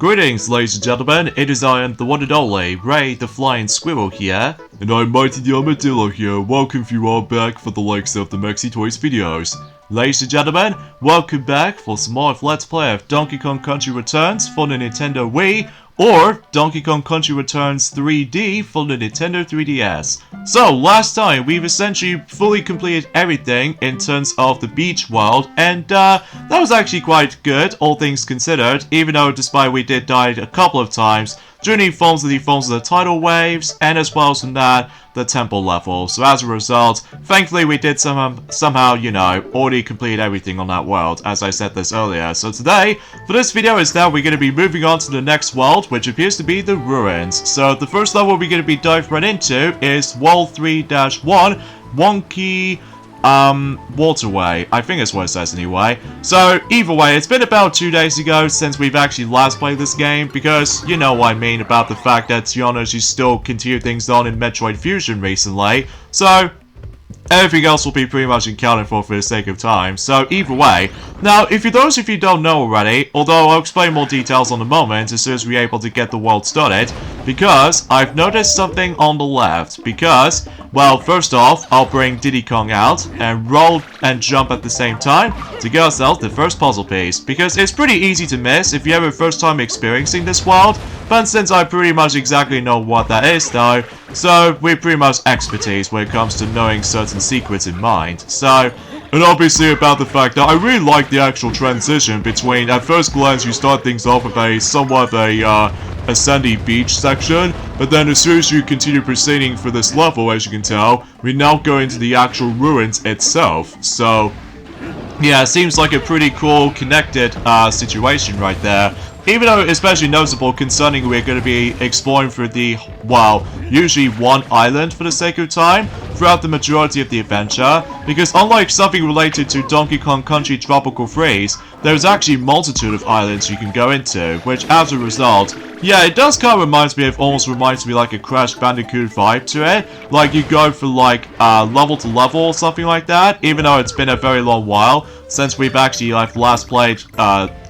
Greetings, ladies and gentlemen, it is I am the one and only Ray the Flying Squirrel here. And I'm Mighty the Armadillo here, welcome you all back for the likes of the Maxi Toys videos. Ladies and gentlemen, welcome back for some more of Let's Play of Donkey Kong Country Returns for the Nintendo Wii, or Donkey Kong Country Returns 3D for the Nintendo 3DS. So, last time we've essentially fully completed everything in terms of the beach world, and that was actually quite good, all things considered, even though despite we did die a couple of times during the forms of the tidal waves, and as well as from that, the temple level. So as a result, thankfully we did somehow, you know, already complete everything on that world, as I said this earlier. So today, for this video is that we're going to be moving on to the next world, which appears to be the ruins. So the first level we're going to be diving right into is World 3-1, Wonky Waterway. I think that's what it says anyway. So, either way, it's been about 2 days ago since we've actually last played this game, because you know what I mean about the fact that, to be honest, you still continue things on in Metroid Fusion recently. So, everything else will be pretty much accounted for the sake of time. So, either way. Now, if those of you don't know already, although I'll explain more details on the moment as soon as we're able to get the world started, because I've noticed something on the left. Because, well, first off, I'll bring Diddy Kong out and roll and jump at the same time to get ourselves the first puzzle piece. Because it's pretty easy to miss if you have a first time experiencing this world, but since I pretty much exactly know what that is though, so we're pretty much expertise when it comes to knowing certain secrets in mind. So, and obviously about the fact that I really like the actual transition between, at first glance you start things off with a somewhat a sandy beach section, but then as soon as you continue proceeding for this level, as you can tell, we now go into the actual ruins itself. So, yeah, it seems like a pretty cool connected situation right there. Even though especially noticeable concerning we're going to be exploring through the, well, usually one island for the sake of time throughout the majority of the adventure, because unlike something related to Donkey Kong Country Tropical Freeze, there's actually a multitude of islands you can go into, which as a result, yeah, it does kind of almost reminds me like a Crash Bandicoot vibe to it, like you go for like level to level or something like that, even though it's been a very long while since we've actually like last played,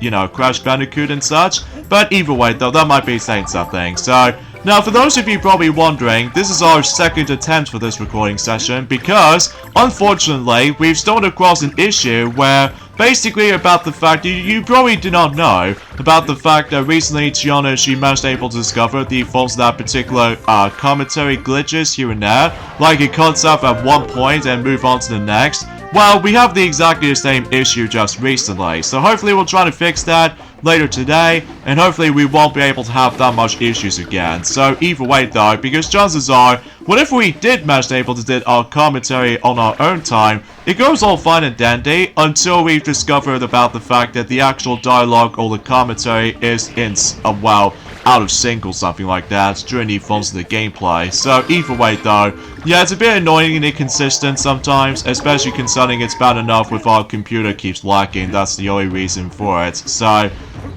you know, Crash Bandicoot and such. But either way though, that might be saying something. So, now for those of you probably wondering, this is our second attempt for this recording session because, unfortunately, we've stumbled across an issue where basically about the fact you probably do not know about the fact that recently Tiana, she managed able to discover the faults of that particular commentary glitches here and there, like it cuts off at one point and move on to the next. Well, we have exactly the same issue just recently, so hopefully we'll try to fix that later today, and hopefully we won't be able to have that much issues again. So either way though, because chances are, whenever we did manage to able to do our commentary on our own time, it goes all fine and dandy until we've discovered about the fact that the actual dialogue or the commentary is in, well, out of sync or something like that during the forms of the gameplay. So either way though, yeah, it's a bit annoying and inconsistent sometimes, especially concerning it's bad enough with our computer keeps lacking. That's the only reason for it. So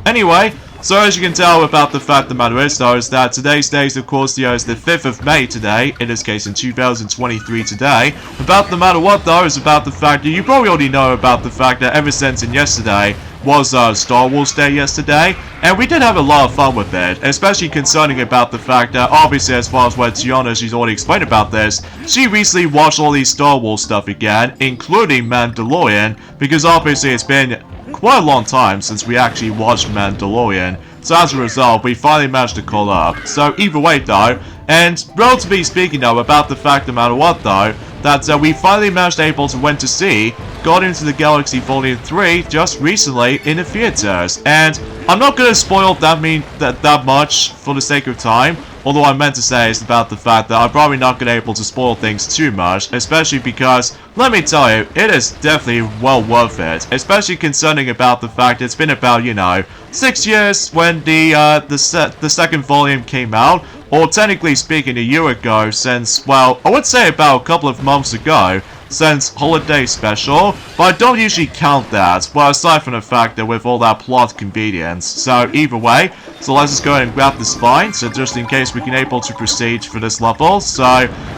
anyway, so as you can tell about the fact the matter is though, is that today's date of course is the 5th of May today, in this case in 2023 today. About the matter what though is about the fact that you probably already know about the fact that ever since in yesterday was Star Wars Day yesterday, and we did have a lot of fun with it, especially concerning about the fact that obviously as far as what Tiana, she's already explained about this, she recently watched all these Star Wars stuff again, including Mandalorian, because obviously it's been quite a long time since we actually watched Mandalorian, so as a result we finally managed to call up. So either way though, and relatively speaking though about the fact no matter what though, that we finally managed able to went to see Guardians of the Galaxy Volume 3 just recently in the theaters. And I'm not going to spoil that much for the sake of time, although I meant to say is about the fact that I'm probably not going to be able to spoil things too much, especially because, let me tell you, it is definitely well worth it, especially concerning about the fact it's been about, you know, 6 years when the second volume came out, or technically speaking a year ago since, well, I would say about a couple of months ago, since holiday special, but I don't usually count that, well, aside from the fact that with all that plot convenience. So either way, so let's just go ahead and grab the spine, so just in case we can able to proceed for this level. So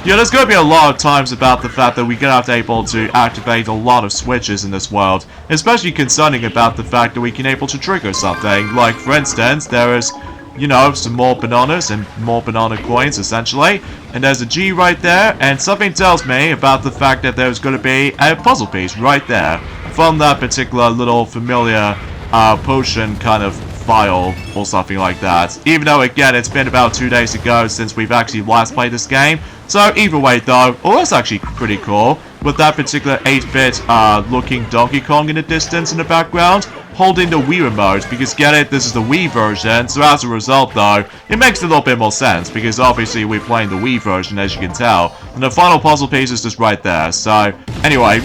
yeah, there's gonna be a lot of times about the fact that we're gonna have to able to activate a lot of switches in this world, especially concerning about the fact that we can able to trigger something. Like for instance, there is, you know, some more bananas and more banana coins essentially, and there's a G right there, and something tells me about the fact that there's going to be a puzzle piece right there from that particular little familiar potion kind of file or something like that. Even though again it's been about 2 days ago since we've actually last played this game, so either way though, oh, that's actually pretty cool with that particular 8-bit looking Donkey Kong in the distance in the background holding the Wii remote, because get it, this is the Wii version, so as a result though, it makes a little bit more sense, because obviously we're playing the Wii version as you can tell, and the final puzzle piece is just right there. So anyway,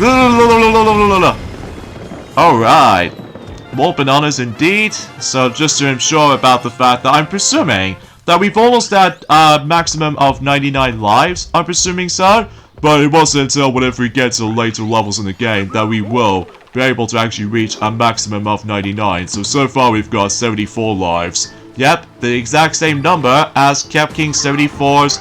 alright, more bananas indeed. So just to ensure about the fact that I'm presuming that we've almost had a maximum of 99 lives, I'm presuming so, but it wasn't until whenever we get to later levels in the game that we will be able to actually reach a maximum of 99. So far we've got 74 lives. Yep, the exact same number as KevKing74's,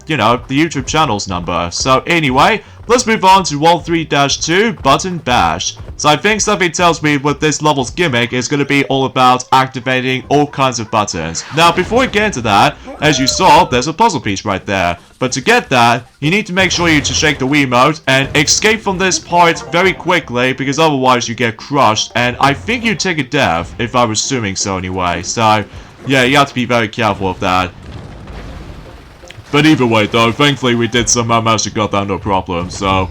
you know, the YouTube channel's number. So anyway, let's move on to Wall 3-2, Button Bash. So I think something tells me with this level's gimmick is going to be all about activating all kinds of buttons. Now before we get into that, as you saw, there's a puzzle piece right there. But to get that, you need to make sure you to shake the Wiimote and escape from this part very quickly, because otherwise you get crushed, and I think you take a death, if I was assuming so anyway. So yeah, you have to be very careful of that. But either way though, thankfully we did somehow manage to get that no problem. So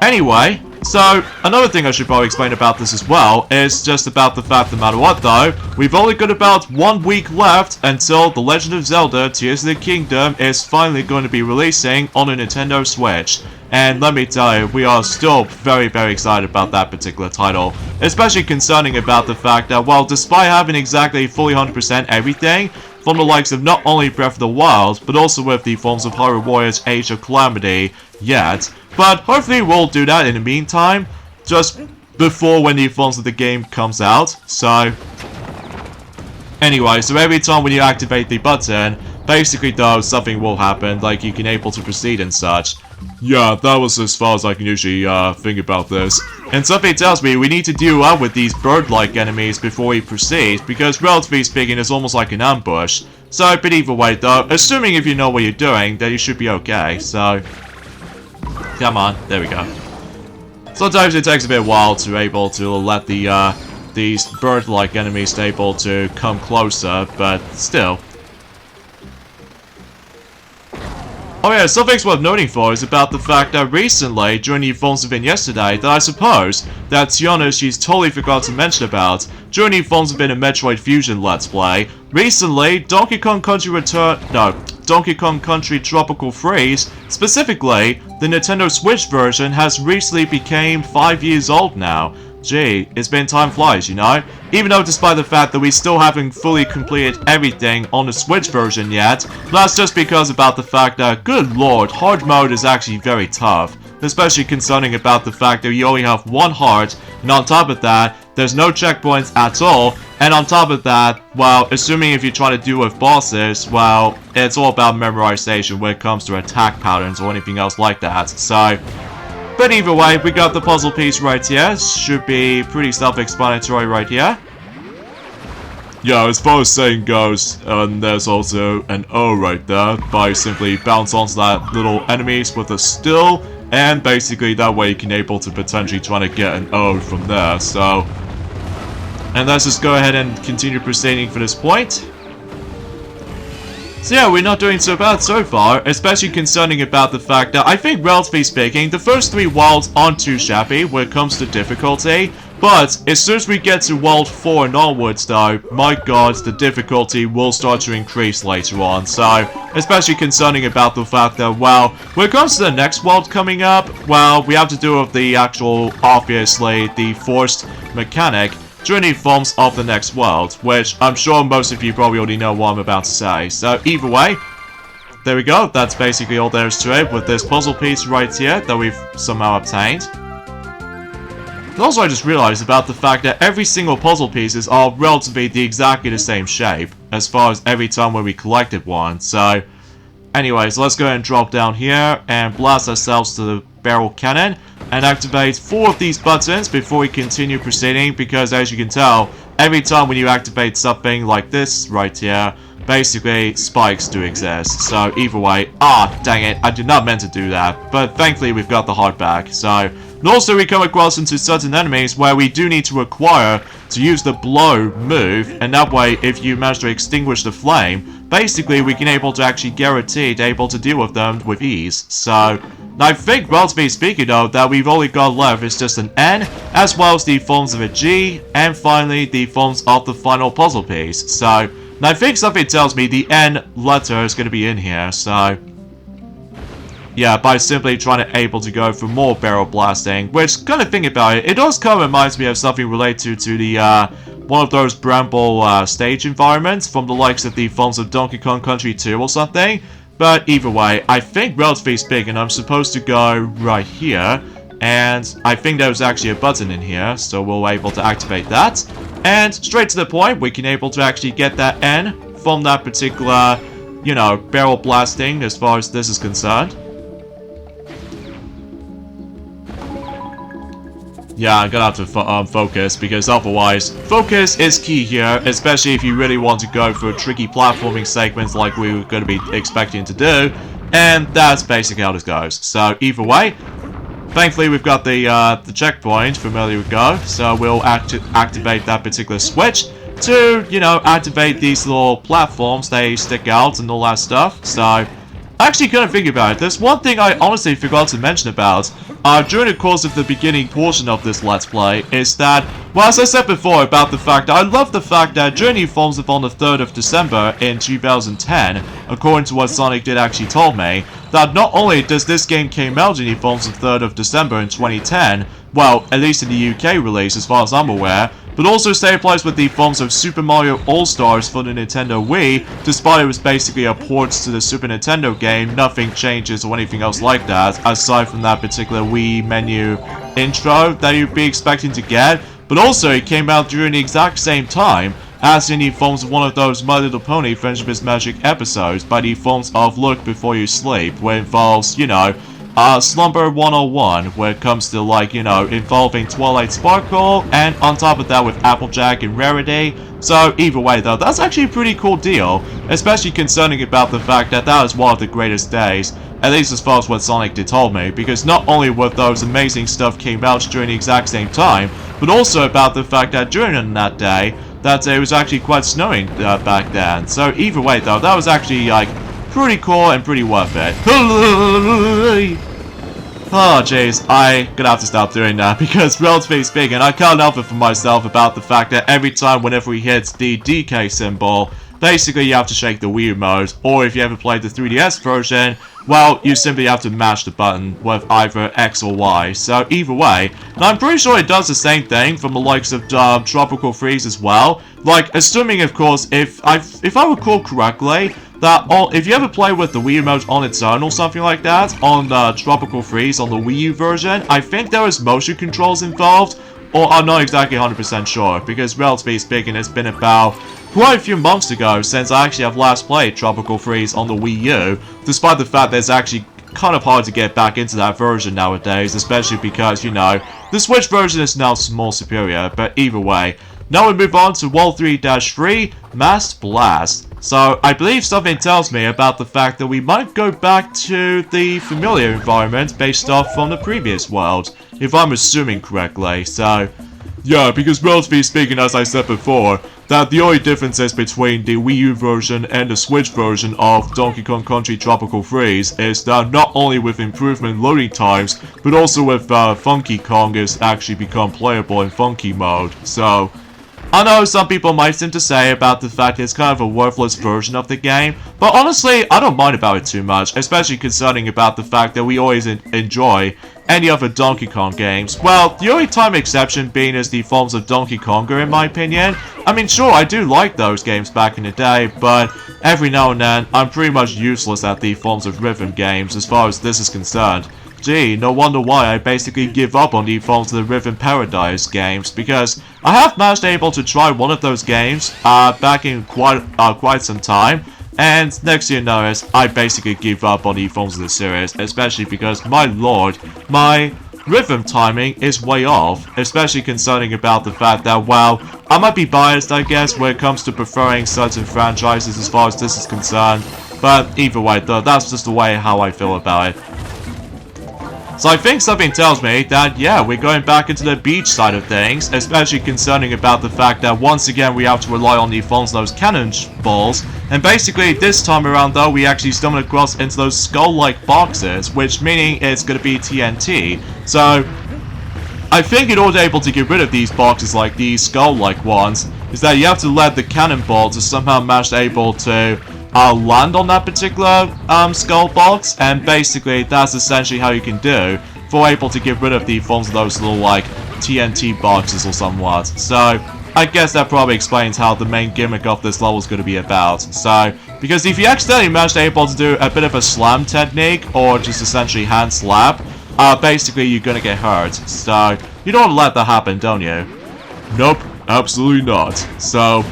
anyway, so another thing I should probably explain about this as well is just about the fact that no matter what though, we've only got about 1 week left until The Legend of Zelda Tears of the Kingdom is finally going to be releasing on a Nintendo Switch. And let me tell you, we are still very, very excited about that particular title. Especially concerning about the fact that, well, despite having exactly fully 100% everything, from the likes of not only Breath of the Wild, but also with the forms of Hyrule Warriors Age of Calamity yet. But hopefully we'll do that in the meantime, just before when the forms of the game comes out. So anyway, so every time when you activate the button, basically though, something will happen, like you can able to proceed and such. Yeah, that was as far as I can usually think about this. And something tells me we need to deal up with these bird-like enemies before we proceed, because relatively speaking it's almost like an ambush. So, but either way though, assuming if you know what you're doing, then you should be okay. So come on, there we go. Sometimes it takes a bit of a while to able to let the these bird-like enemies able to come closer, but still. Oh yeah, something's worth noting for is about the fact that recently, during the Phones event yesterday, that I suppose that Tiana, she's totally forgot to mention about, during the Phones event in Metroid Fusion Let's Play, recently, Donkey Kong Country Tropical Freeze, specifically, the Nintendo Switch version has recently became 5 years old now. Gee, it's been time flies, you know? Even though despite the fact that we still haven't fully completed everything on the Switch version yet, that's just because about the fact that, good lord, hard mode is actually very tough. Especially concerning about the fact that you only have one heart, and on top of that, there's no checkpoints at all, and on top of that, well, assuming if you try to do with bosses, well, it's all about memorization when it comes to attack patterns or anything else like that, so. But either way, we got the puzzle piece right here. Should be pretty self-explanatory right here. Yeah, as far as saying goes, there's also an O right there. By simply bounce onto that little enemies with a still, and basically that way you can able to potentially try to get an O from there. So, and let's just go ahead and continue proceeding for this point. So yeah, we're not doing so bad so far, especially concerning about the fact that I think relatively speaking, the first 3 worlds aren't too shabby when it comes to difficulty, but as soon as we get to World 4 and onwards though, my god, the difficulty will start to increase later on, so, especially concerning about the fact that, well, when it comes to the next world coming up, well, we have to do with the actual, obviously, the forced mechanic, during the forms of the next world, which I'm sure most of you probably already know what I'm about to say. So either way, there we go. That's basically all there is to it with this puzzle piece right here that we've somehow obtained. And also, I just realized about the fact that every single puzzle pieces are relatively exactly the same shape as far as every time when we collected one. So, anyways, let's go ahead and drop down here and blast ourselves to the barrel cannon and activate 4 of these buttons before we continue proceeding, because as you can tell, every time when you activate something like this right here, basically spikes do exist. So either way, dang it, I did not meant to do that, but thankfully we've got the heart back. So, and also we come across into certain enemies where we do need to acquire to use the blow move, and that way if you manage to extinguish the flame, basically we can able to actually guarantee able to deal with them with ease. So I think, relatively speaking though, that we've only got left is just an N, as well as the forms of a G, and finally the forms of the final puzzle piece. So, and I think something tells me the N letter is going to be in here, so yeah, by simply trying to able to go for more barrel blasting, which, kind of think about it, it does kind of reminds me of something related to the, one of those Bramble stage environments from the likes of the forms of Donkey Kong Country 2 or something. But either way, I think relatively speaking, I'm supposed to go right here, and I think there's actually a button in here, so we'll able to activate that. And straight to the point, we can able to actually get that N from that particular, you know, barrel blasting as far as this is concerned. Yeah, I'm gonna have to focus, because otherwise, focus is key here, especially if you really want to go for tricky platforming segments like we were going to be expecting to do, and that's basically how this goes. So either way, thankfully we've got the checkpoint familiar with Go, so we'll activate that particular switch to, you know, activate these little platforms. They stick out and all that stuff. So actually, kind of think about it, there's one thing I honestly forgot to mention about during the course of the beginning portion of this Let's Play, is that, well, as I said before about the fact that I love the fact that Journey forms up on the 3rd of December in 2010, according to what Sonic did actually told me, that not only does this game came out in the forms of 3rd of December in 2010, well, at least in the UK release as far as I'm aware, but also same applies with the forms of Super Mario All-Stars for the Nintendo Wii. Despite it was basically a port to the Super Nintendo game, nothing changes or anything else like that, aside from that particular Wii menu intro that you'd be expecting to get. But also, it came out during the exact same time as in the forms of one of those My Little Pony Friendship is Magic episodes by the forms of Look Before You Sleep, where it involves, you know, Slumber 101, where it comes to, like, you know, involving Twilight Sparkle, and on top of that with Applejack and Rarity. So either way though, that's actually a pretty cool deal, especially concerning about the fact that that is one of the greatest days, at least as far as what Sonic did told me, because not only were those amazing stuff came out during the exact same time, but also about the fact that during that day, that it was actually quite snowing back then. So either way though, that was actually, like, pretty cool and pretty worth it. Oh jeez, I gonna have to stop doing that, because relatively speaking, I can't help it for myself about the fact that every time whenever we hit the DK symbol, basically you have to shake the Wii remote, or if you ever played the 3DS version, well, you simply have to mash the button with either X or Y. So either way, and I'm pretty sure it does the same thing from the likes of Tropical Freeze as well. Like, assuming of course, if I recall correctly, that if you ever play with the Wii remote on its own or something like that, on Tropical Freeze on the Wii U version, I think there is motion controls involved, or I'm not exactly 100% sure, because relatively speaking, it's been about quite a few months ago since I actually have last played Tropical Freeze on the Wii U, despite the fact that it's actually kind of hard to get back into that version nowadays, especially because, you know, the Switch version is now more superior. But either way, now we move on to World 3-3, Masked Blast. So, I believe something tells me about the fact that we might go back to the familiar environment based off from the previous world, if I'm assuming correctly. So, yeah, because relatively speaking, as I said before, that the only differences between the Wii U version and the Switch version of Donkey Kong Country Tropical Freeze is that not only with improvement loading times, but also with Funky Kong is actually become playable in Funky mode. So, I know some people might seem to say about the fact it's kind of a worthless version of the game, but honestly, I don't mind about it too much, especially concerning about the fact that we always enjoy any other Donkey Kong games. Well, the only time exception being is the forms of Donkey Konga, in my opinion. I mean, sure, I do like those games back in the day, but every now and then, I'm pretty much useless at the forms of rhythm games as far as this is concerned. Gee, no wonder why I basically give up on the forms of the Rhythm Paradise games, because I have managed able to try one of those games back in quite some time, and next thing you know is I basically give up on the forms of the series, especially because, my lord, my rhythm timing is way off, especially concerning about the fact that, well, I might be biased, I guess, when it comes to preferring certain franchises as far as this is concerned, but either way, though, that's just the way how I feel about it. So I think something tells me that, yeah, we're going back into the beach side of things, especially concerning about the fact that once again we have to rely on the phones and those cannonballs, and basically this time around though we actually stumbled across into those skull-like boxes, which meaning it's going to be TNT. So I think in order able to get rid of these boxes like these skull-like ones, is that you have to let the cannonball to somehow manage able to land on that particular skull box, and basically that's essentially how you can do for able to get rid of the forms of those little like TNT boxes or somewhat. So I guess that probably explains how the main gimmick of this level is going to be about. So because if you accidentally manage able to do a bit of a slam technique or just essentially hand slap, basically you're gonna get hurt. So you don't want to let that happen, don't you? Nope, absolutely not. So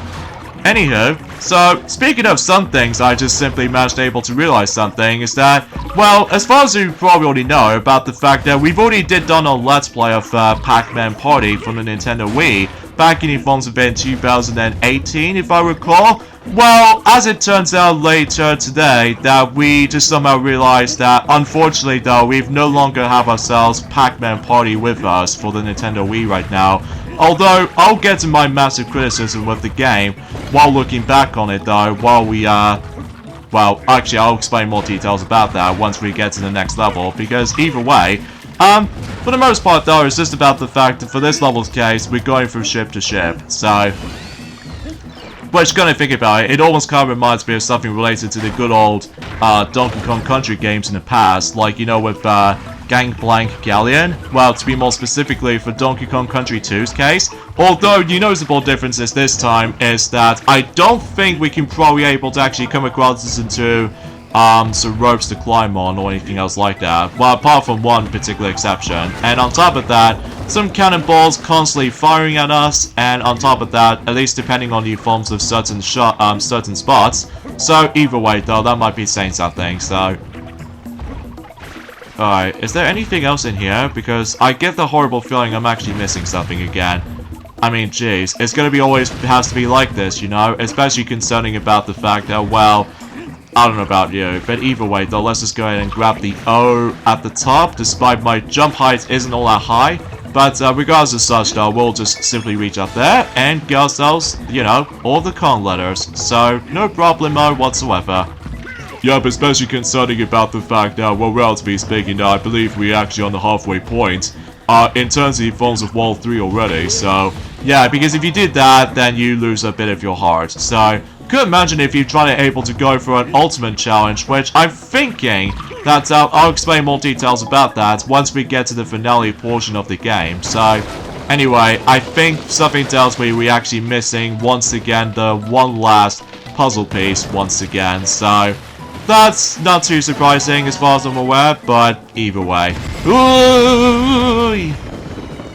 anywho, so speaking of some things, I just simply managed able to realize something, is that, well, as far as you probably already know about the fact that we've already done a Let's Play of Pac-Man Party from the Nintendo Wii, back in the forms of in 2018, if I recall. Well, as it turns out later today, that we just somehow realized that, unfortunately though, we've no longer have ourselves Pac-Man Party with us for the Nintendo Wii right now. Although, I'll get to my massive criticism with the game while looking back on it though, while we, well, actually I'll explain more details about that once we get to the next level, because either way, for the most part though, it's just about the fact that for this level's case, we're going from ship to ship, so which, gonna think about it, it almost kind of reminds me of something related to the good old Donkey Kong Country games in the past, like, you know, with Gangplank Galleon. Well, to be more specifically for Donkey Kong Country 2's case. Although, the noticeable difference is this time is that I don't think we can probably able to actually come across this into some ropes to climb on or anything else like that. Well, apart from one particular exception. And on top of that, some cannonballs constantly firing at us, and on top of that, at least depending on the forms of certain certain spots. So either way though, that might be saying something, so alright, is there anything else in here? Because I get the horrible feeling I'm actually missing something again. I mean, jeez, it's gonna be always has to be like this, you know? Especially concerning about the fact that, well, I don't know about you, but either way though, let's just go ahead and grab the O at the top, despite my jump height isn't all that high. But regardless of such though, we'll just simply reach up there and get ourselves, you know, all the Kong letters. So, no problemo whatsoever. Yep, especially concerning about the fact that, well, relatively speaking, I believe we're actually on the halfway point in terms of the forms of World 3 already, so yeah, because if you did that, then you lose a bit of your heart. So, could imagine if you try to able to go for an ultimate challenge, which I'm thinking that I'll explain more details about that once we get to the finale portion of the game. So, anyway, I think something tells me we're actually missing, once again, the one last puzzle piece once again, so that's not too surprising as far as I'm aware, but either way. Ooh!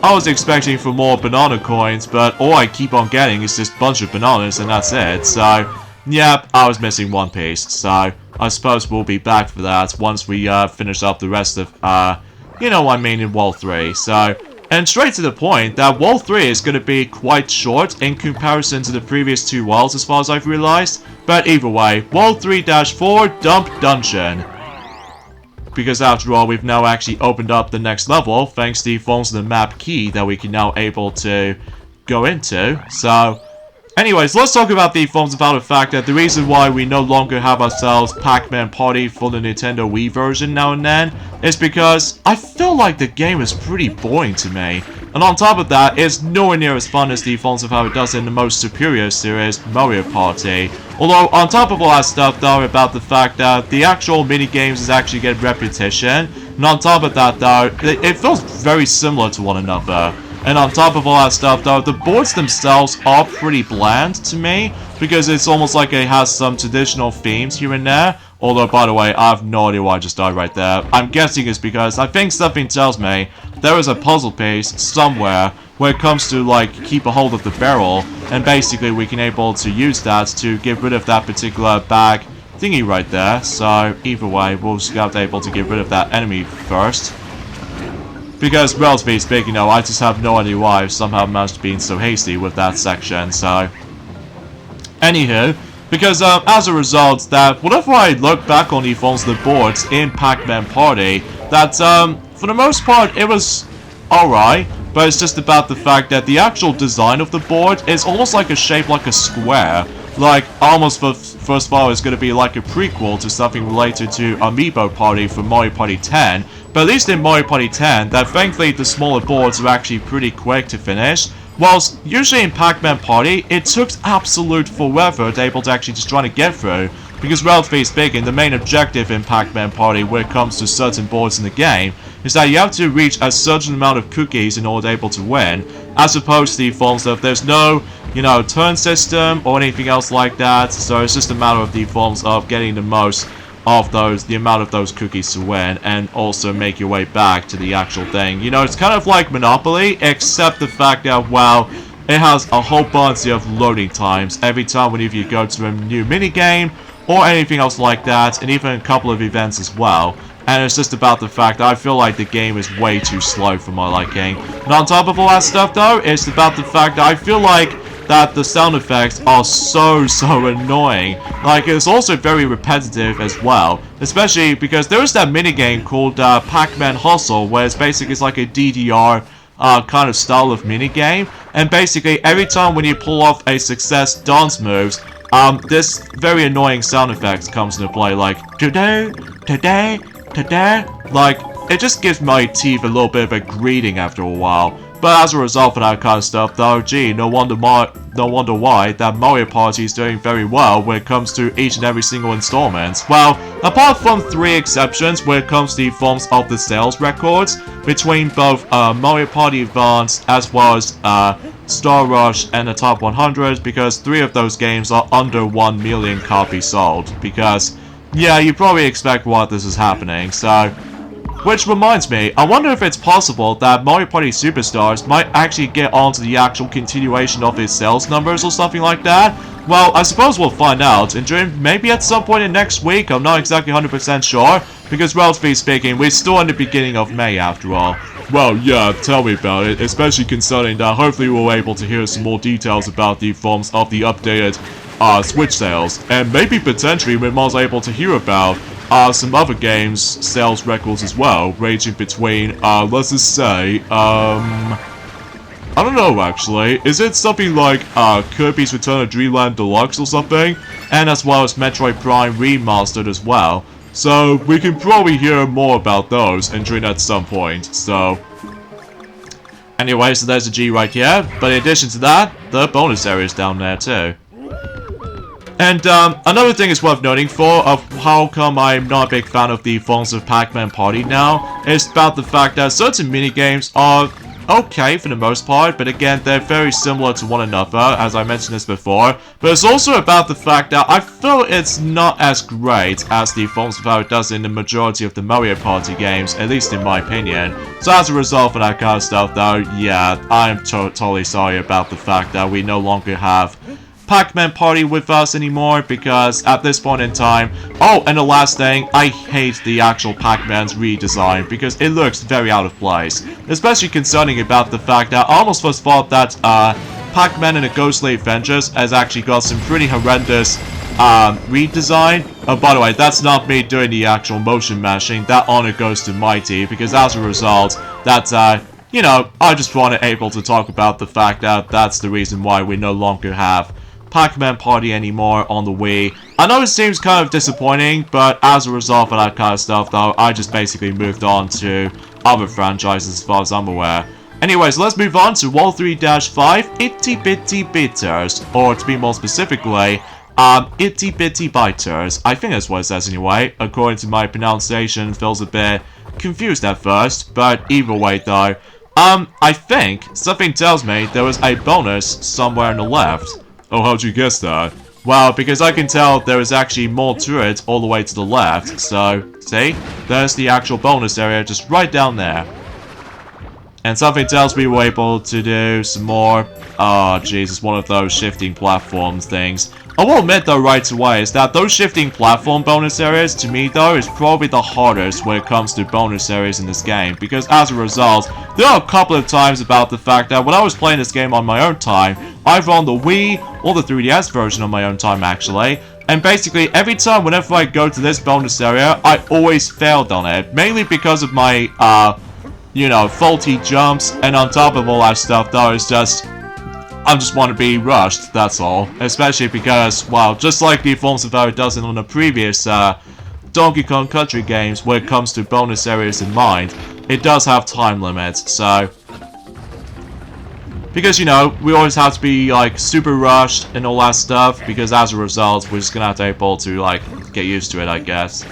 I was expecting for more banana coins, but all I keep on getting is just a bunch of bananas and that's it. So, yep, I was missing one piece. So, I suppose we'll be back for that once we finish up the rest of, you know what I mean, in World 3. So, and straight to the point, that World 3 is going to be quite short in comparison to the previous two worlds as far as I've realized. But either way, World 3-4 Dump Dungeon. Because after all, we've now actually opened up the next level, thanks to the forms of the map key that we can now able to go into. So, anyways, let's talk about the forms about the fact that the reason why we no longer have ourselves Pac-Man Party for the Nintendo Wii version now and then is because I feel like the game is pretty boring to me. And on top of that, it's nowhere near as fun as the forms of how it does in the most superior series, Mario Party. Although, on top of all that stuff, though, about the fact that the actual mini-games is actually getting repetition, and on top of that, though, it feels very similar to one another. And on top of all that stuff, though, the boards themselves are pretty bland to me, because it's almost like it has some traditional themes here and there. Although, by the way, I have no idea why I just died right there. I'm guessing it's because I think something tells me there is a puzzle piece somewhere where it comes to, like, keep a hold of the barrel, and basically we can able to use that to get rid of that particular bag thingy right there. So, either way, we'll just have to able to get rid of that enemy first. Because, relatively speaking, I just have no idea why I've somehow managed to be so hasty with that section, so... Anywho, because as a result, that whenever I look back on the forms of the boards in Pac-Man Party, that for the most part it was alright, but it's just about the fact that the actual design of the board is almost like a shape like a square. Like, almost first of all, it's going to be like a prequel to something related to Amiibo Party from Mario Party 10, but at least in Mario Party 10, that thankfully the smaller boards are actually pretty quick to finish. Whilst usually in Pac-Man Party, it took absolute forever to able to actually just try to get through, because relatively speaking, the main objective in Pac-Man Party when it comes to certain boards in the game is that you have to reach a certain amount of cookies in order to be able to win, as opposed to the forms of there's no, turn system or anything else like that, so it's just a matter of the forms of getting the most of the amount of those cookies to win, and also make your way back to the actual thing. It's kind of like Monopoly, except the fact that, well, it has a whole bunch of loading times every time whenever you go to a new minigame, or anything else like that, and even a couple of events as well. And it's just about the fact that I feel like the game is way too slow for my liking. And on top of all that stuff, though, it's about the fact that I feel like that the sound effects are so annoying. Like, it's also very repetitive as well, especially because there is that minigame called Pac-Man Hustle, where it's basically like a DDR kind of style of minigame, and basically every time when you pull off a success dance moves, this very annoying sound effects comes into play, like today, like it just gives my teeth a little bit of a greeting after a while. But as a result of that kind of stuff, though, gee, no wonder why that Mario Party is doing very well when it comes to each and every single installment. Well, apart from 3 exceptions when it comes to the forms of the sales records between both Mario Party Advance as well as Star Rush and the Top 100, because 3 of those games are under 1 million copies sold. Because, yeah, you probably expect why this is happening, so... Which reminds me, I wonder if it's possible that Mario Party Superstars might actually get onto the actual continuation of its sales numbers or something like that. Well, I suppose we'll find out, and maybe at some point in next week, I'm not exactly 100% sure, because relatively speaking, we're still in the beginning of May after all. Well, yeah, tell me about it, especially concerning that hopefully we'll be able to hear some more details about the forms of the updated Switch sales, and maybe potentially we might be able to hear about some other games' sales records as well, ranging between, let's just say, I don't know actually, is it something like, Kirby's Return of Dreamland Deluxe or something? And as well as Metroid Prime Remastered as well. So, we can probably hear more about those entering at some point, so... Anyway, so there's a G right here, but in addition to that, the bonus area is down there too. And another thing is worth noting of how come I'm not a big fan of the forms of Pac-Man Party now, is about the fact that certain minigames are okay for the most part, but again, they're very similar to one another, as I mentioned this before. But it's also about the fact that I feel it's not as great as the forms of how it does in the majority of the Mario Party games, at least in my opinion. So as a result of that kind of stuff, though, yeah, I'm totally sorry about the fact that we no longer have Pac-Man Party with us anymore, because at this point in time... Oh, and the last thing, I hate the actual Pac-Man's redesign, because it looks very out of place. Especially concerning about the fact that I almost first thought that Pac-Man and the Ghostly Adventures has actually got some pretty horrendous redesign. Oh, by the way, that's not me doing the actual motion mashing, that honor goes to Mighty, because as a result, that's you know, I just wanted able to talk about the fact that that's the reason why we no longer have Pac-Man Party anymore on the Wii. I know it seems kind of disappointing, but as a result of that kind of stuff, though, I just basically moved on to other franchises as far as I'm aware. Anyways, let's move on to Wall 3-5, Itty Bitty Bitters, or to be more specifically, Itty Bitty Biters. I think that's what it says anyway. According to my pronunciation, it feels a bit confused at first, but either way though. I think something tells me there was a bonus somewhere on the left. Oh, how'd you guess that? Well, because I can tell there is actually more to it all the way to the left. So, see? There's the actual bonus area just right down there. And something tells me we're able to do some more. Oh, jeez, it's one of those shifting platforms things. I will admit, though, right away, is that those shifting platform bonus areas, to me, though, is probably the hardest when it comes to bonus areas in this game. Because, as a result, there are a couple of times about the fact that when I was playing this game on my own time, I've run the Wii or the 3DS version on my own time, actually. And basically, every time whenever I go to this bonus area, I always failed on it. Mainly because of my, you know, faulty jumps, and on top of all that stuff, though, it's just, I just want to be rushed, that's all. Especially because, well, just like the forms of how it does it on the previous, Donkey Kong Country games, when it comes to bonus areas in mind, it does have time limits, so... Because, you know, we always have to be, like, super rushed and all that stuff, because as a result, we're just gonna have to be able to, like, get used to it, I guess.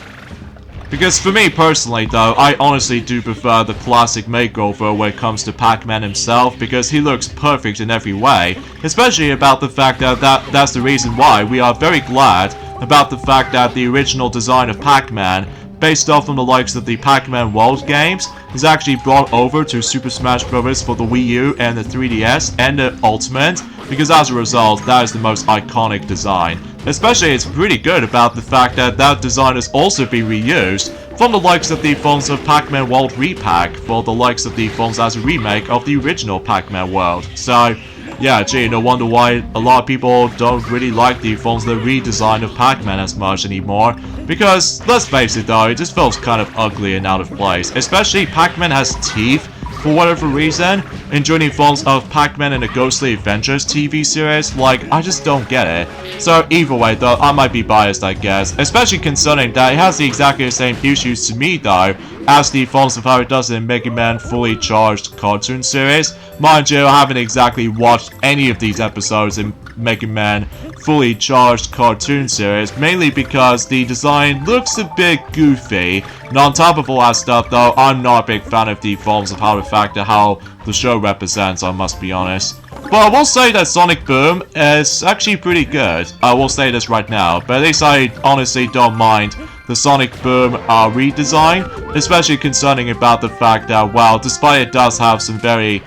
Because for me personally though, I honestly do prefer the classic makeover when it comes to Pac-Man himself, because he looks perfect in every way, especially about the fact that that's the reason why we are very glad about the fact that the original design of Pac-Man, based off from the likes of the Pac-Man World games, is actually brought over to Super Smash Bros. For the Wii U and the 3DS and the Ultimate, because as a result, that is the most iconic design. Especially, it's pretty good about the fact that that design has also been reused from the likes of the forms of Pac-Man World Repack, for the likes of the forms as a remake of the original Pac-Man World. So, yeah, gee, no wonder why a lot of people don't really like the forms of the redesign of Pac-Man as much anymore. Because, let's face it though, it just feels kind of ugly and out of place. Especially, Pac-Man has teeth, for whatever reason, in joining forms of Pac-Man and the Ghostly Adventures TV series. Like, I just don't get it. So either way though, I might be biased, I guess, especially concerning that it has exactly the same issues to me though, as the forms of how it does in Mega Man Fully Charged cartoon series. Mind you, I haven't exactly watched any of these episodes in Mega Man Fully Charged cartoon series, mainly because the design looks a bit goofy. And on top of all that stuff though, I'm not a big fan of the forms of how the fact of how the show represents, I must be honest. But I will say that Sonic Boom is actually pretty good. I will say this right now, but at least I honestly don't mind the Sonic Boom redesign, especially concerning about the fact that, well, despite it does have some very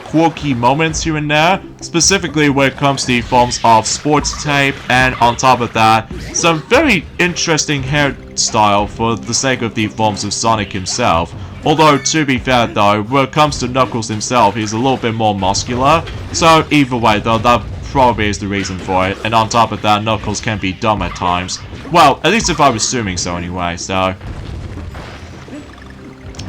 quirky moments here and there, specifically when it comes to the forms of sports tape, and on top of that, some very interesting hairstyle for the sake of the forms of Sonic himself. Although, to be fair though, when it comes to Knuckles himself, he's a little bit more muscular, so either way though, that probably is the reason for it, and on top of that, Knuckles can be dumb at times. Well, at least if I was assuming so anyway, so...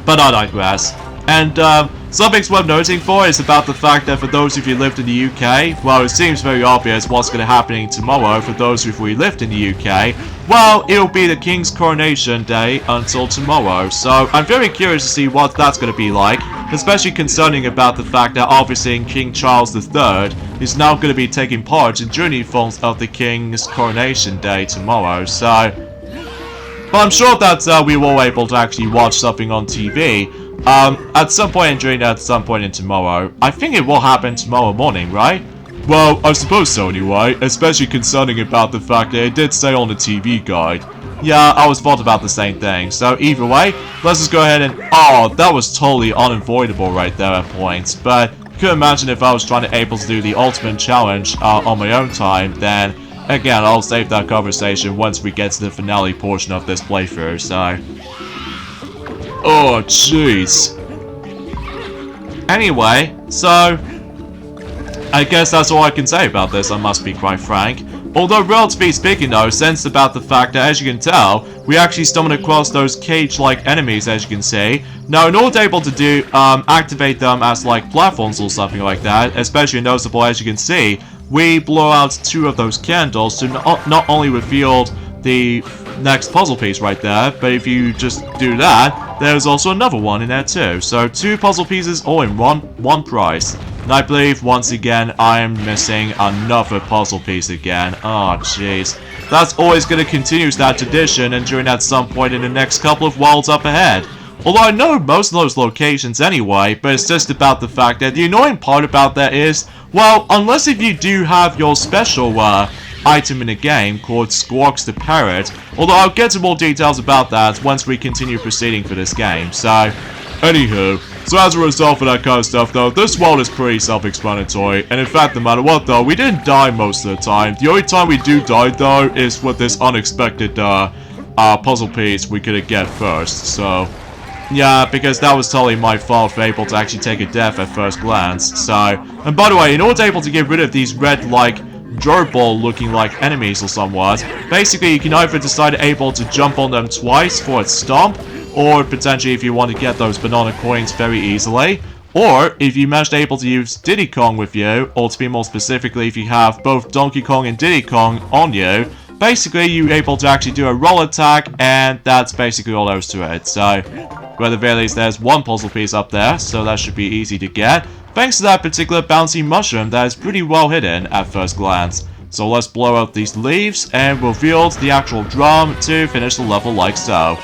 But I digress. And, something's worth noting for is about the fact that for those of you who lived in the UK, well, it seems very obvious what's going to happen tomorrow for those of you who lived in the UK. Well, it'll be the King's Coronation Day until tomorrow, so I'm very curious to see what that's going to be like, especially concerning about the fact that obviously King Charles III is now going to be taking part in journey forms of the King's Coronation Day tomorrow, so... But I'm sure that we were able to actually watch something on TV, at some point during at some point in tomorrow. I think it will happen tomorrow morning, right? Well, I suppose so anyway, especially concerning about the fact that it did say on the TV guide. Yeah, I was thought about the same thing, so either way, let's just go ahead and... Oh, that was totally unavoidable right there at points, but you could imagine if I was trying to able to do the ultimate challenge on my own time, then again, I'll save that conversation once we get to the finale portion of this playthrough, so... Oh, jeez. Anyway, so... I guess that's all I can say about this, I must be quite frank. Although, relatively speaking though, since about the fact that, as you can tell, we actually stumbled across those cage-like enemies, as you can see. Now, in order to able to do, activate them as, like, platforms or something like that, especially noticeable, as you can see, we blow out 2 of those candles to not only reveal the next puzzle piece right there, but if you just do that, there's also another one in there too. So 2 puzzle pieces all in one price. And I believe, once again, I am missing another puzzle piece again. Oh, jeez. That's always going to continue that tradition, and during at some point in the next couple of worlds up ahead. Although I know most of those locations anyway, but it's just about the fact that the annoying part about that is, well, unless if you do have your special, item in the game called Squawks the Parrot, although I'll get to more details about that once we continue proceeding for this game, so... Anywho, so as a result of that kind of stuff though, this world is pretty self-explanatory, and in fact, no matter what though, we didn't die most of the time. The only time we do die though, is with this unexpected, puzzle piece we couldn't get first, so... Yeah, because that was totally my fault for able to actually take a death at first glance, so... And by the way, in order to able to get rid of these red, like, gerbil looking like enemies or somewhat, basically you can either decide able to jump on them twice for a stomp, or potentially if you want to get those banana coins very easily, or if you manage to able to use Diddy Kong with you, or to be more specifically if you have both Donkey Kong and Diddy Kong on you, basically you're able to actually do a roll attack, and that's basically all there is to it. So, at the very least there's one puzzle piece up there, so that should be easy to get, thanks to that particular bouncy mushroom that is pretty well hidden at first glance. So let's blow out these leaves, and reveal the actual drum to finish the level like so.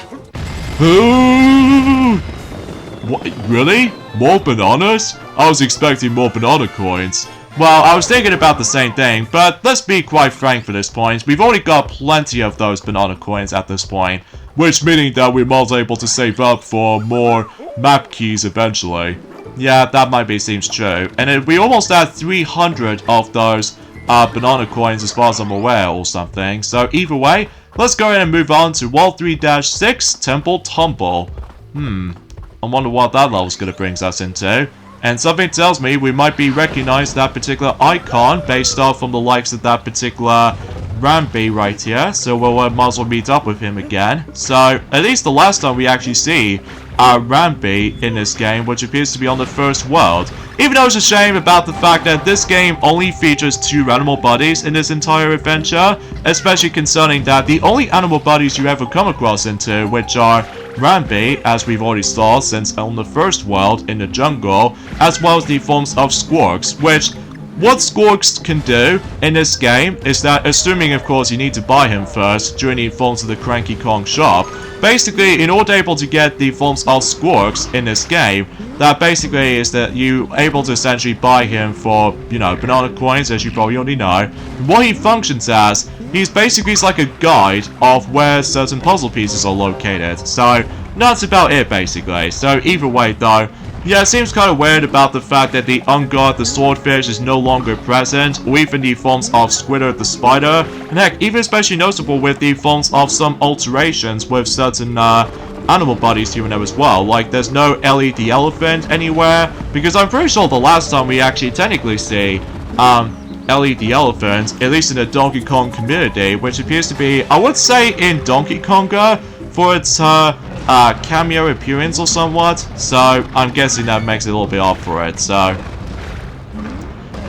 What? Really? More bananas? I was expecting more banana coins. Well, I was thinking about the same thing, but let's be quite frank for this point. We've already got plenty of those banana coins at this point, which meaning that we're most able to save up for more map keys eventually. Yeah, that might be seems true. And we almost had 300 of those banana coins as far as I'm aware or something. So either way, let's go ahead and move on to World 3-6 Temple Tumble. I wonder what that level's gonna bring us into. And something tells me we might be recognized that particular icon based off from the likes of that particular Rambi right here. So we'll might as well meet up with him again. So at least the last time we actually see Rambi in this game, which appears to be on the first world. Even though it's a shame about the fact that this game only features 2 animal buddies in this entire adventure, especially concerning that the only animal buddies you ever come across into, which are Rambi, as we've already saw since on the first world in the jungle, as well as the forms of Squawks, which what Squawks can do in this game is that, assuming of course you need to buy him first during the forms of the Cranky Kong shop, basically in order to get the forms of Squawks in this game, that basically is that you able to essentially buy him for, you know, banana coins, as you probably already know. What he functions as, he's basically like a guide of where certain puzzle pieces are located. So that's about it basically. So either way though, yeah, it seems kind of weird about the fact that the Ungod the Swordfish is no longer present, or even the forms of Squidward the Spider, and heck, even especially noticeable with the forms of some alterations with certain animal buddies here and there as well. Like, there's no Ellie the Elephant anywhere, because I'm pretty sure the last time we actually technically see Ellie the Elephant, at least in the Donkey Kong community, which appears to be, I would say, in Donkey Konga, for its cameo appearance or somewhat, so I'm guessing that makes it a little bit off for it, so...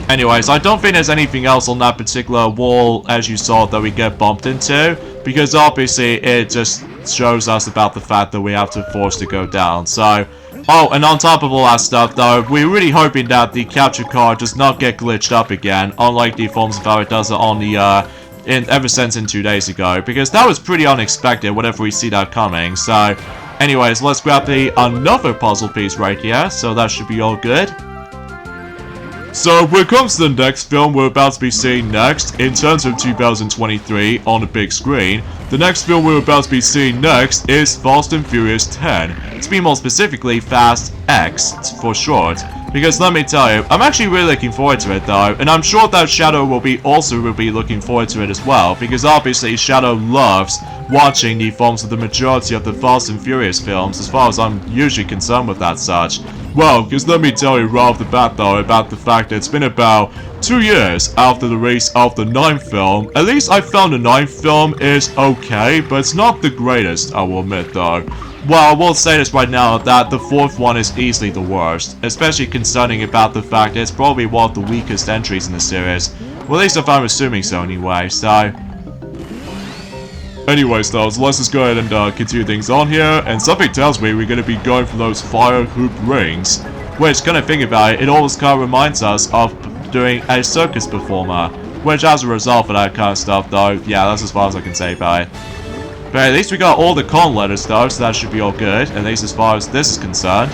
Anyways, I don't think there's anything else on that particular wall, as you saw, that we get bumped into, because obviously it just shows us about the fact that we have to force to go down, so... Oh, and on top of all that stuff though, we're really hoping that the capture card does not get glitched up again, unlike the forms of how it does it on the, ever since in 2 days ago, because that was pretty unexpected whenever we see that coming. So anyways, let's grab another puzzle piece right here, so that should be all good. So when it comes to the next film we're about to be seeing next, in terms of 2023 on the big screen, the next film we're about to be seeing next is Fast and Furious 10, to be more specifically Fast X for short. Because let me tell you, I'm actually really looking forward to it though, and I'm sure that Shadow will be looking forward to it as well, because obviously Shadow loves watching the films of the majority of the Fast and Furious films, as far as I'm usually concerned with that such. Well, because let me tell you right off the bat though, about the fact that it's been about 2 years after the release of the 9th film. At least I found the 9th film is okay, but it's not the greatest, I will admit though. Well, I will say this right now, that the 4th one is easily the worst, especially concerning about the fact that it's probably one of the weakest entries in the series. Well, at least if I'm assuming so anyway, so... Anyways though, so let's just go ahead and continue things on here, and something tells me we're going to be going for those fire hoop rings, which, kind of think about it, it always kind of reminds us of doing a circus performer. Which, as a result of that kind of stuff, though, yeah, that's as far as I can say about it. But at least we got all the con letters, though, so that should be all good, at least as far as this is concerned.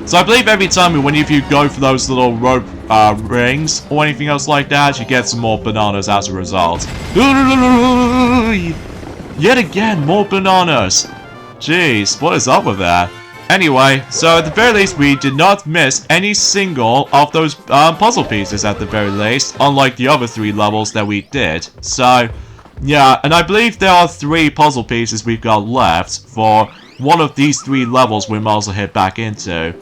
So I believe every time when you go for those little rope rings or anything else like that, you get some more bananas as a result. Yet again, more bananas. Jeez, what is up with that? Anyway, so at the very least, we did not miss any single of those puzzle pieces at the very least, unlike the other 3 levels that we did. So, yeah, and I believe there are 3 puzzle pieces we've got left for one of these 3 levels we might also head back into.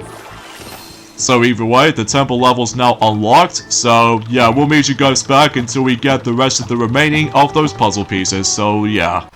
So either way, the temple level's now unlocked, so yeah, we'll meet you guys back until we get the rest of the remaining of those puzzle pieces, so yeah.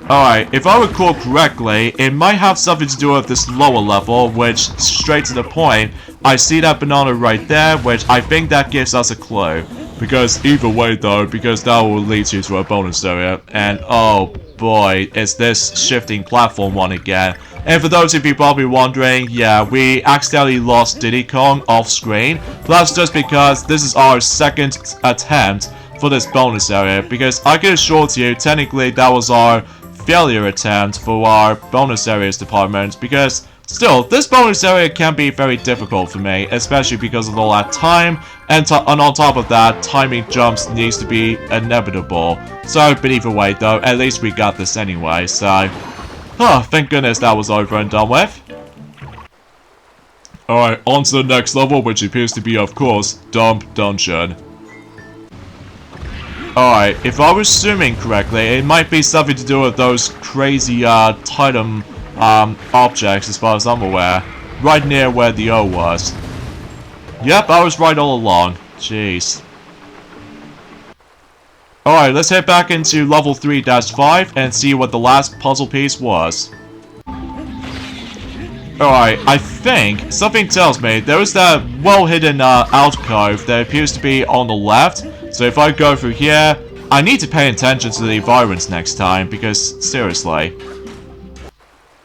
Alright, if I recall correctly, it might have something to do with this lower level, which, straight to the point, I see that banana right there, which I think that gives us a clue. Because either way though, because that will lead you to a bonus area, and oh boy, it's this shifting platform one again. And for those of you probably wondering, yeah, we accidentally lost Diddy Kong off screen. That's just because this is our second attempt for this bonus area, because I can assure you, technically that was our failure attempt for our bonus areas department, because still, this bonus area can be very difficult for me, especially because of all that time, and on top of that, timing jumps needs to be inevitable. So, but either way though, at least we got this anyway, so... Oh, thank goodness that was over and done with. Alright, on to the next level, which appears to be, of course, Dump Dungeon. Alright, if I was assuming correctly, it might be something to do with those crazy, Titan, objects, as far as I'm aware. Right near where the O was. Yep, I was right all along. Jeez. Alright, let's head back into level 3-5 and see what the last puzzle piece was. Alright, I think, something tells me, there is that well-hidden alcove that appears to be on the left. So if I go through here, I need to pay attention to the environments next time, because, seriously.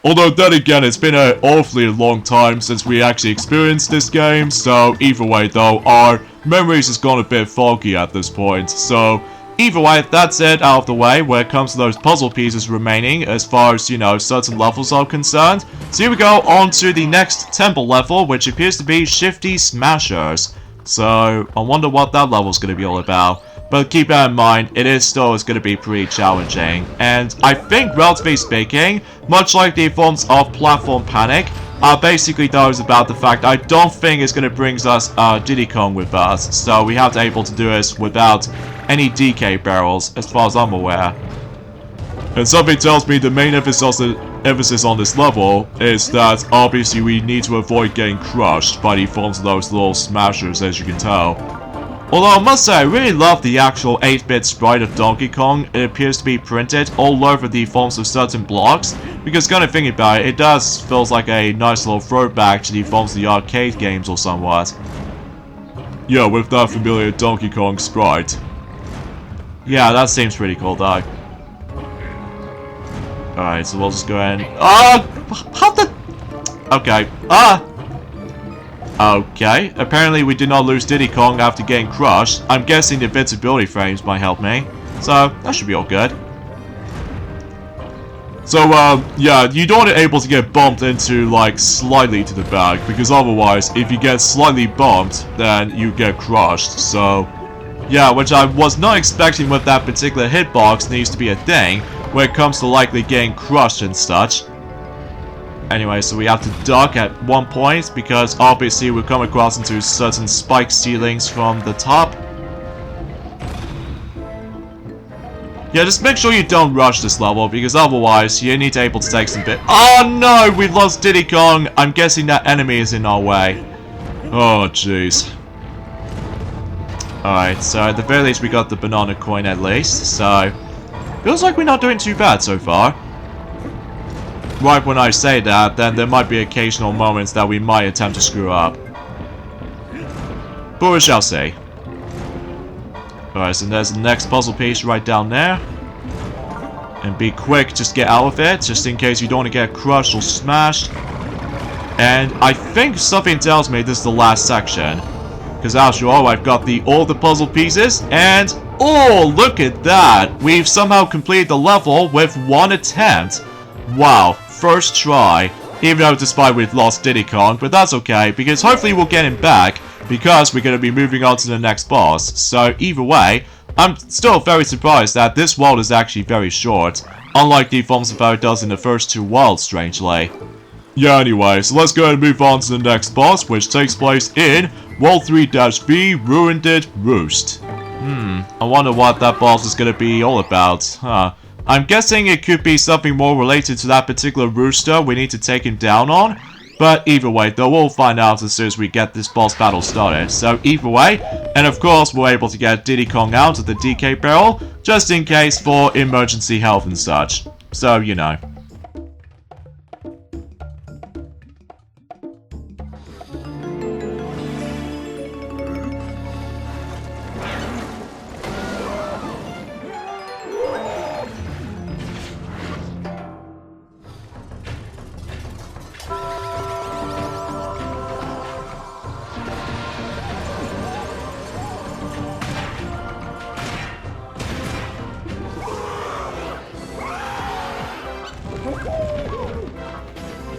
Although then again, it's been an awfully long time since we actually experienced this game, so either way though, our memories has gone a bit foggy at this point, so... Either way, that's it out of the way when it comes to those puzzle pieces remaining as far as, you know, certain levels are concerned. So here we go on to the next temple level, which appears to be Shifty Smashers. So, I wonder what that level's going to be all about. But keep that in mind, it is still going to be pretty challenging. And I think, relatively speaking, much like the forms of Platform Panic, basically those about the fact I don't think it's going to bring us Diddy Kong with us. So we have to able to do this without any DK barrels, as far as I'm aware. And something tells me the main emphasis on this level is that obviously we need to avoid getting crushed by the forms of those little smashers, as you can tell. Although I must say, I really love the actual 8-bit sprite of Donkey Kong. It appears to be printed all over the forms of certain blocks, because kind of thinking about it, it does feels like a nice little throwback to the forms of the arcade games or somewhat. Yeah, with that familiar Donkey Kong sprite. Yeah, that seems pretty cool, though. Alright, so we'll just go in. How the... Okay. Okay, apparently we did not lose Diddy Kong after getting crushed. I'm guessing the invincibility frames might help me. So, that should be all good. So, yeah, you don't want to be able to get bumped into, like, slightly to the back, because otherwise, if you get slightly bumped, then you get crushed, so... Yeah, which I was not expecting with that particular hitbox needs to be a thing, when it comes to likely getting crushed and such. Anyway, so we have to duck at one point, because obviously we'll come across into certain spike ceilings from the top. Yeah, just make sure you don't rush this level, because otherwise you need to be able to take some bit- Oh no! We lost Diddy Kong! I'm guessing that enemy is in our way. Oh jeez. Alright, so at the very least we got the banana coin at least, so... Feels like we're not doing too bad so far. Right when I say that, then there might be occasional moments that we might attempt to screw up. But we shall see. Alright, so there's the next puzzle piece right down there. And be quick, just get out of it, just in case you don't want to get crushed or smashed. And I think something tells me this is the last section. Because after all, I've got all the puzzle pieces, and oh, look at that! We've somehow completed the level with one attempt. Wow, first try. Even though despite we've lost Diddy Kong, but that's okay, because hopefully we'll get him back, because we're going to be moving on to the next boss. So either way, I'm still very surprised that this world is actually very short, unlike the forms of how it does in the first two worlds, strangely. Yeah, anyway, so let's go ahead and move on to the next boss, which takes place in World 3-B, Ruined Roost. I wonder what that boss is going to be all about, huh? I'm guessing it could be something more related to that particular rooster we need to take him down on. But either way, though, we'll find out as soon as we get this boss battle started. So either way, and of course we're able to get Diddy Kong out of the DK barrel, just in case for emergency health and such. So, you know.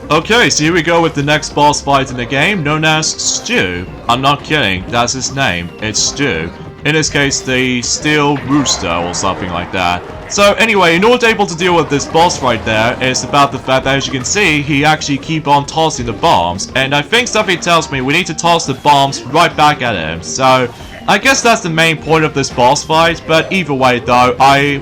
Okay, so here we go with the next boss fight in the game, known as Stew. I'm not kidding, that's his name. It's Stew. In this case, the Steel Rooster or something like that. So anyway, in order to be able to deal with this boss right there, it's about the fact that, as you can see, he actually keep on tossing the bombs. And I think something tells me we need to toss the bombs right back at him. So I guess that's the main point of this boss fight. But either way though,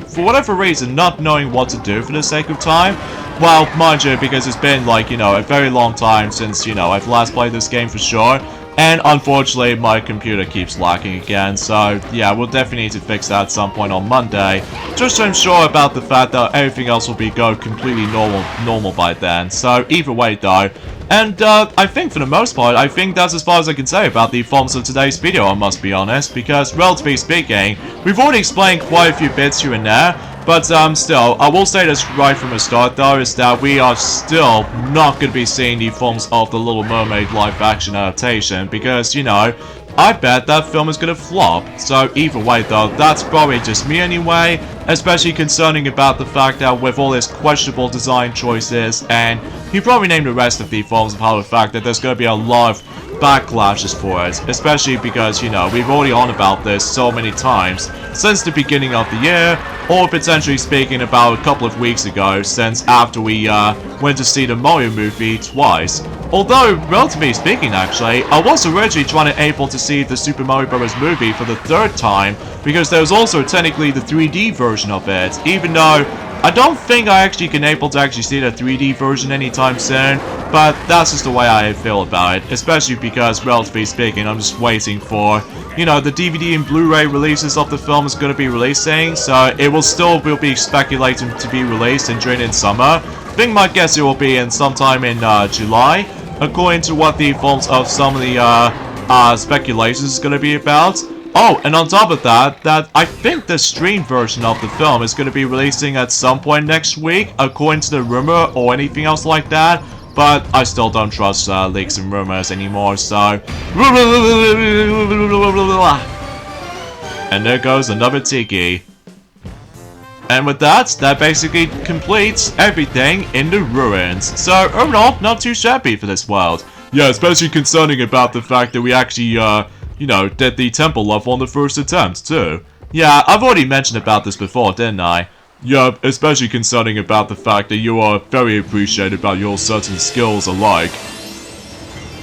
for whatever reason, not knowing what to do for the sake of time, well, mind you, because it's been, like, you know, a very long time since, you know, I've last played this game for sure. And unfortunately, my computer keeps lacking again. So, yeah, we'll definitely need to fix that at some point on Monday. Just so I'm sure about the fact that everything else will go completely normal by then. So, either way, though. And, I think for the most part, I think that's as far as I can say about the forms of today's video, I must be honest. Because, relatively speaking, we've already explained quite a few bits here and there. But, still, I will say this right from the start, though, is that we are still not going to be seeing the forms of the Little Mermaid live-action adaptation, because, you know, I bet that film is going to flop. So, either way, though, that's probably just me anyway, especially concerning about the fact that with all his questionable design choices, and he probably named the rest of the forms of how the fact that there's going to be a lot of backlashes for it, especially because, you know, we've already on about this so many times since the beginning of the year, or potentially speaking about a couple of weeks ago, since after we went to see the Mario movie twice. Although, relatively speaking actually, I was originally able to see the Super Mario Bros. Movie for the third time, because there was also technically the 3D version of it, even though I don't think I actually can able to actually see the 3D version anytime soon, but that's just the way I feel about it, especially because, relatively speaking, I'm just waiting for, you know, the DVD and Blu-ray releases of the film is going to be releasing, so it will still be speculated to be released in summer. I think my guess it will be in sometime in July, according to what the forms of some of the speculations is going to be about. Oh, and on top of that, I think the stream version of the film is going to be releasing at some point next week, according to the rumor or anything else like that. But I still don't trust leaks and rumors anymore, so... And there goes another Tiki. And with that basically completes everything in the ruins. So, overall, not too shabby for this world. Yeah, especially concerning about the fact that we actually, you know, did the temple level on the first attempt, too. Yeah, I've already mentioned about this before, didn't I? Yeah, especially concerning about the fact that you are very appreciated about your certain skills alike.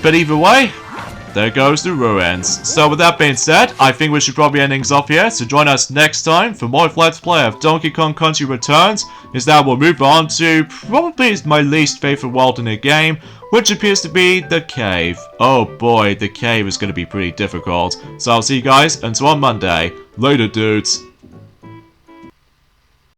But either way, there goes the ruins. So with that being said, I think we should probably end things off here. So join us next time for more Let's Play of Donkey Kong Country Returns. Is that we'll move on to probably my least favorite world in the game, which appears to be the cave. Oh boy, the cave is going to be pretty difficult. So I'll see you guys until on Monday. Later, dudes.